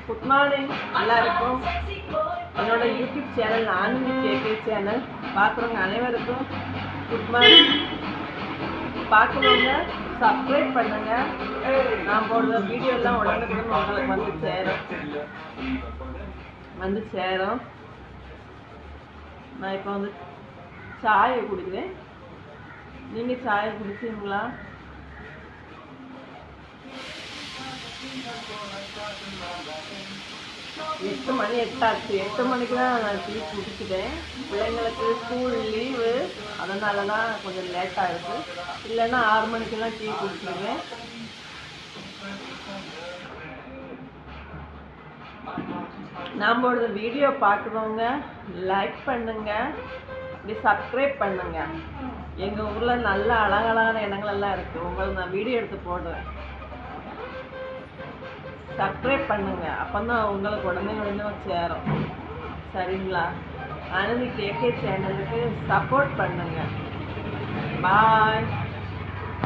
Good morning எல்லாருக்கும். என்னோட YouTube channel Anandhi KK channel பார்க்குறவங்க அனைவருக்கும் குட் மார்னிங். பார்க்குறவங்க சப்ஸ்கிரைப் பண்ணுங்க. நான் போடுற வீடியோ எல்லாம் உடனுக்குடன் உங்களுக்கு வந்து சேரும். நான் இப்போ வந்து சாயை குடிக்கிறேன். நீங்கள் சாயை குடிச்சிங்களா? எட்டு மணி எட்டாச்சு. 8 மணிக்கு தான் நான் டீ குடிச்சிட்டேன். பிள்ளைங்களுக்கு ஸ்கூல் லீவு, அதனால தான் கொஞ்சம் லேட்டாக இருக்குது. இல்லைன்னா 6 மணிக்கெல்லாம் டீ குடிச்சிடுவேன். நம்மளோட வீடியோ பார்க்குறவங்க லைக் பண்ணுங்க, அப்படி சப்ஸ்கிரைப் பண்ணுங்க. எங்கள் ஊரில் நல்ல அழகழகான இடங்கள் எல்லாம் இருக்குது. உங்களுக்கு நான் வீடியோ எடுத்து போடுறேன். சப்ஸ்கிரைப் பண்ணுங்க, அப்போ தான் உங்களுக்கு உடனே சேரும். சரிங்களா? ஆனந்தி கேகே சேனலுக்கு சப்போர்ட் பண்ணுங்க. பாய்.